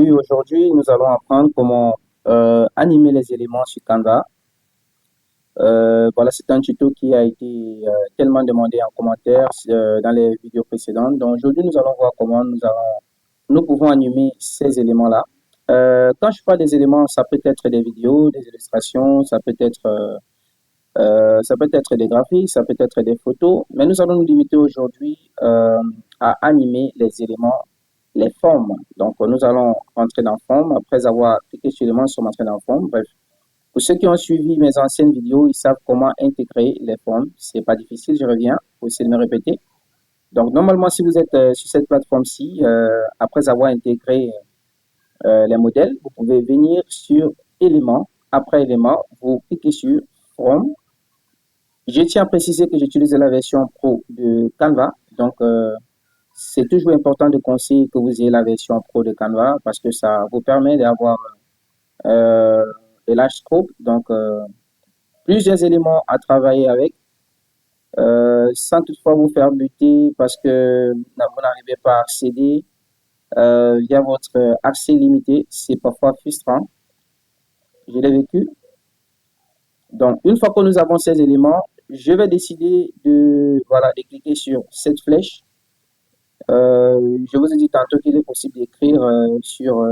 Oui, aujourd'hui, nous allons apprendre comment animer les éléments sur Canva. Voilà, c'est un tuto qui a été tellement demandé en commentaire dans les vidéos précédentes. Donc aujourd'hui, nous allons voir comment nous pouvons animer ces éléments-là. Quand je parle des éléments, ça peut être des vidéos, des illustrations, ça peut être des graphiques, ça peut être des photos, mais nous allons nous limiter aujourd'hui à animer les éléments, les formes. Donc, nous allons entrer dans forme. Après avoir cliqué sur l'élément, nous sommes entrés dans forme. Bref, pour ceux qui ont suivi mes anciennes vidéos, ils savent comment intégrer les formes. C'est pas difficile, je reviens pour essayer de me répéter. Donc, normalement, si vous êtes sur cette plateforme-ci, après avoir intégré les modèles, vous pouvez venir sur éléments. Après éléments, vous cliquez sur forme. Je tiens à préciser que j'utilise la version pro de Canva. Donc, c'est toujours important de conseiller que vous ayez la version pro de Canva parce que ça vous permet d'avoir euh, de large scope, donc plusieurs éléments à travailler avec sans toutefois vous faire buter parce que vous n'arrivez pas à accéder via votre accès limité. C'est parfois frustrant. Je l'ai vécu. Donc, une fois que nous avons ces éléments, je vais décider voilà, de cliquer sur cette flèche. Je vous ai dit tantôt qu'il est possible d'écrire sur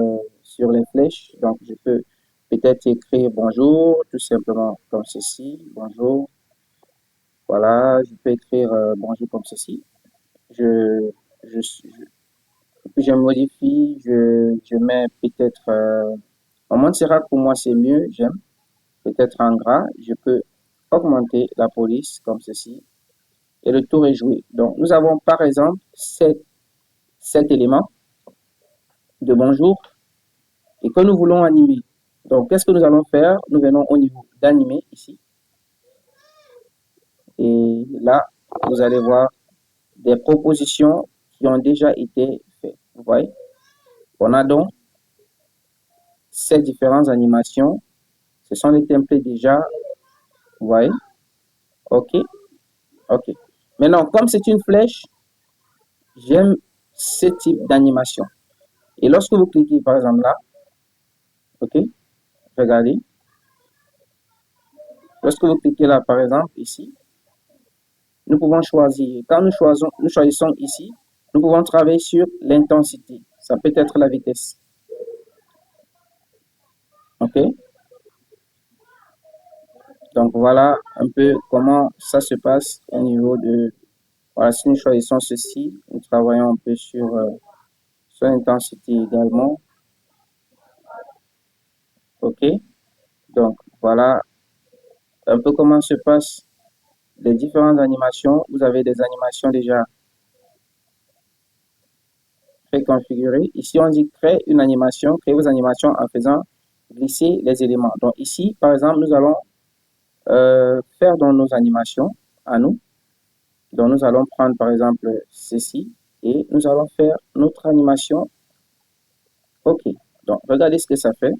les flèches. Donc, je peux peut-être écrire bonjour, tout simplement comme ceci. Bonjour. Voilà, je peux écrire bonjour comme ceci. Je, puis je modifie, je mets peut-être, en Montserrat pour moi c'est mieux, j'aime. Peut-être en gras, je peux augmenter la police comme ceci. Et le tour est joué. Donc, nous avons par exemple cet élément de bonjour et que nous voulons animer. Donc, qu'est-ce que nous allons faire? Nous venons au niveau d'animer ici. Et là, vous allez voir des propositions qui ont déjà été faites. Vous voyez? On a donc ces différentes animations. Ce sont les templates déjà. Vous voyez? OK. OK. Maintenant, comme c'est une flèche, j'aime ce type d'animation. Et lorsque vous cliquez, par exemple, là, OK, regardez. Lorsque vous cliquez là, par exemple, ici, nous pouvons choisir. Quand nous choisissons ici, nous pouvons travailler sur l'intensité. Ça peut être la vitesse. OK? Donc voilà un peu comment ça se passe au niveau de... Voilà, si nous choisissons ceci, nous travaillons un peu sur l'intensité également. OK? Donc voilà un peu comment se passent les différentes animations. Vous avez des animations déjà préconfigurées. Ici, on dit créer une animation, créer vos animations en faisant glisser les éléments. Donc ici, par exemple, nous allons faire dans nos animations à nous. Donc nous allons prendre par exemple ceci et nous allons faire notre animation. OK. Donc regardez ce que ça fait.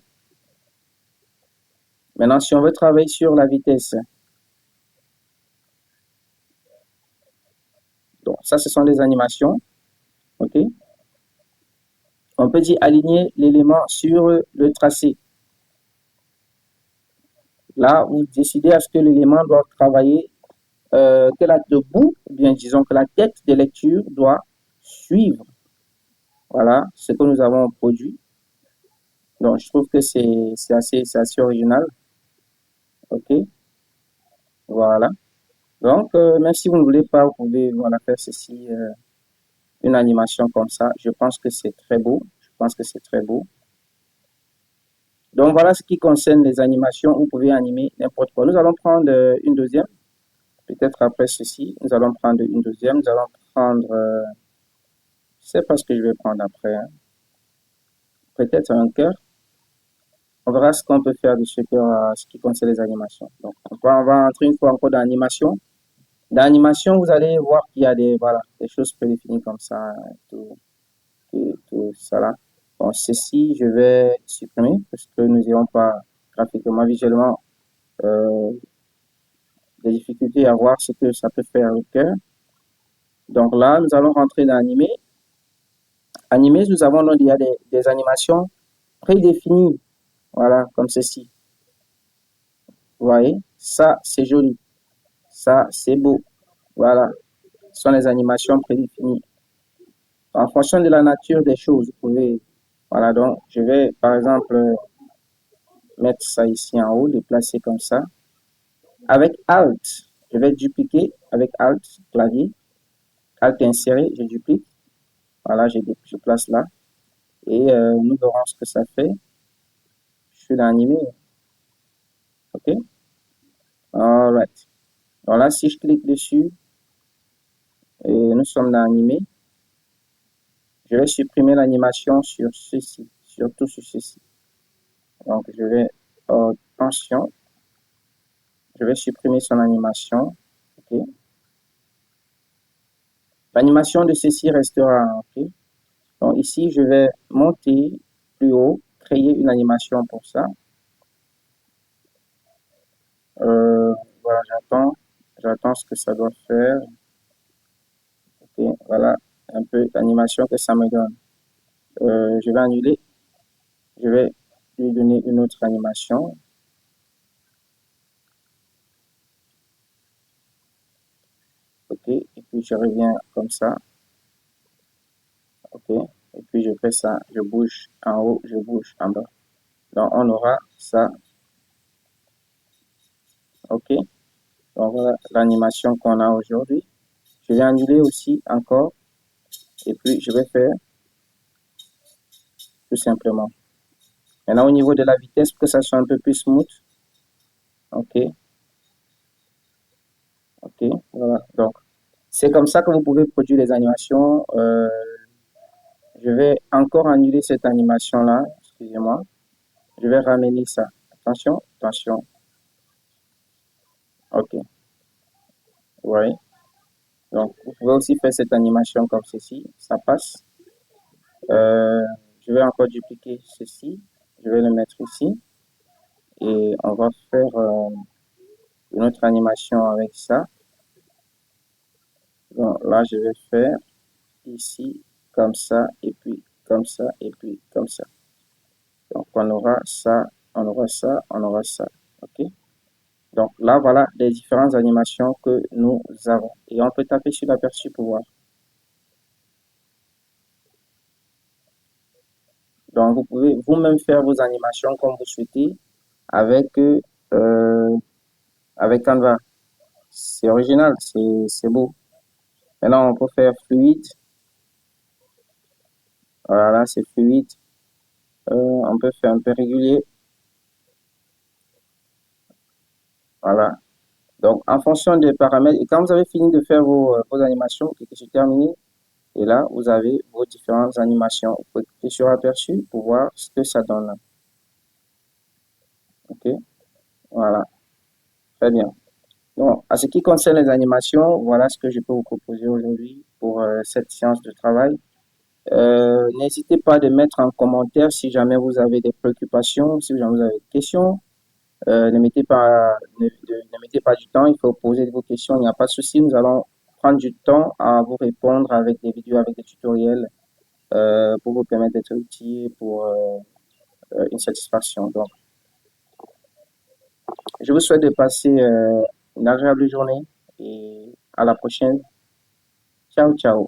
Maintenant, si on veut travailler sur la vitesse, donc ça, ce sont les animations. OK. On peut dire aligner l'élément sur le tracé. Là, vous décidez à ce que l'élément doit travailler, que la debout, ou bien disons que la tête de lecture doit suivre. Voilà ce que nous avons produit. Donc, je trouve que c'est assez original. OK. Voilà. Donc, même si vous ne voulez pas, vous pouvez voilà, faire ceci, une animation comme ça. Je pense que c'est très beau. Je pense que c'est très beau. Donc, voilà ce qui concerne les animations. Vous pouvez animer n'importe quoi. Nous allons prendre une deuxième. Peut-être après ceci, nous allons prendre une deuxième. Nous allons prendre, je sais pas ce que je vais prendre après, hein. Peut-être un cœur. On verra ce qu'on peut faire de ce cœur à ce qui concerne les animations. Donc, on va entrer une fois encore dans l'animation. Dans l'animation, vous allez voir qu'il y a voilà, des choses prédéfinies comme ça, tout ça là. Bon, ceci, je vais supprimer parce que nous n'irons pas graphiquement, visuellement, euh, des difficultés à voir ce que ça peut faire le cœur. Donc là, nous allons rentrer dans animer. Animer, nous avons donc il y a des animations prédéfinis, voilà, comme ceci. Vous voyez, ça, c'est joli. Ça, c'est beau. Voilà, ce sont les animations prédéfinies. En fonction de la nature des choses, vous pouvez... Voilà, donc, je vais, par exemple, mettre ça ici en haut, déplacer comme ça. Avec Alt, je vais dupliquer avec Alt, clavier. Alt inséré, je duplique. Voilà, je place là. Et nous verrons ce que ça fait. Je suis dans animé. OK? Alright. Donc là, si je clique dessus, et nous sommes dans animé, je vais supprimer l'animation sur ceci, surtout sur ceci. Donc, je vais, tension, je vais supprimer son animation. OK? L'animation de ceci restera. OK? Donc, ici, je vais monter plus haut, créer une animation pour ça. Voilà, j'attends ce que ça doit faire. Ok, voilà un peu l'animation que ça me donne. Je vais annuler, je vais lui donner une autre animation. Ok, et puis je reviens comme ça. Ok, et puis je fais ça, je bouge en haut, je bouge en bas. Donc on aura ça. Ok, donc voilà l'animation qu'on a aujourd'hui. Je vais annuler aussi encore, et puis je vais faire tout simplement. Maintenant au niveau de la vitesse, pour que ça soit un peu plus smooth. Ok, ok, voilà. Donc c'est comme ça que vous pouvez produire des animations. Je vais encore annuler cette animation-là. Excusez-moi. Je vais ramener ça. Attention, attention. OK. Oui. Donc, vous pouvez aussi faire cette animation comme ceci. Ça passe. Euh, je vais encore dupliquer ceci. Je vais le mettre ici. Et on va faire une autre animation avec ça. Donc, là, je vais faire ici, comme ça, et puis comme ça, et puis comme ça. Donc, on aura ça, on aura ça, on aura ça. OK? Donc là, voilà les différentes animations que nous avons. Et on peut taper sur l'aperçu pour voir. Donc vous pouvez vous-même faire vos animations comme vous souhaitez avec, avec Canva. C'est original, c'est beau. Maintenant, on peut faire fluide. Voilà, là, c'est fluide. On peut faire un peu régulier. Voilà. Donc, en fonction des paramètres, et quand vous avez fini de faire vos animations, que c'est terminé, et là, vous avez vos différentes animations. Vous pouvez cliquer sur aperçu pour voir ce que ça donne. OK? Voilà. Très bien. Bon, à ce qui concerne les animations, voilà ce que je peux vous proposer aujourd'hui pour cette séance de travail. N'hésitez pas de mettre en commentaire si jamais vous avez des préoccupations, si jamais vous avez des questions. Ne mettez pas du temps, il faut poser vos questions, il n'y a pas de souci. Nous allons prendre du temps à vous répondre avec des vidéos, avec des tutoriels pour vous permettre d'être outillés pour une satisfaction. Donc, je vous souhaite de passer une agréable journée et à la prochaine. Ciao, ciao.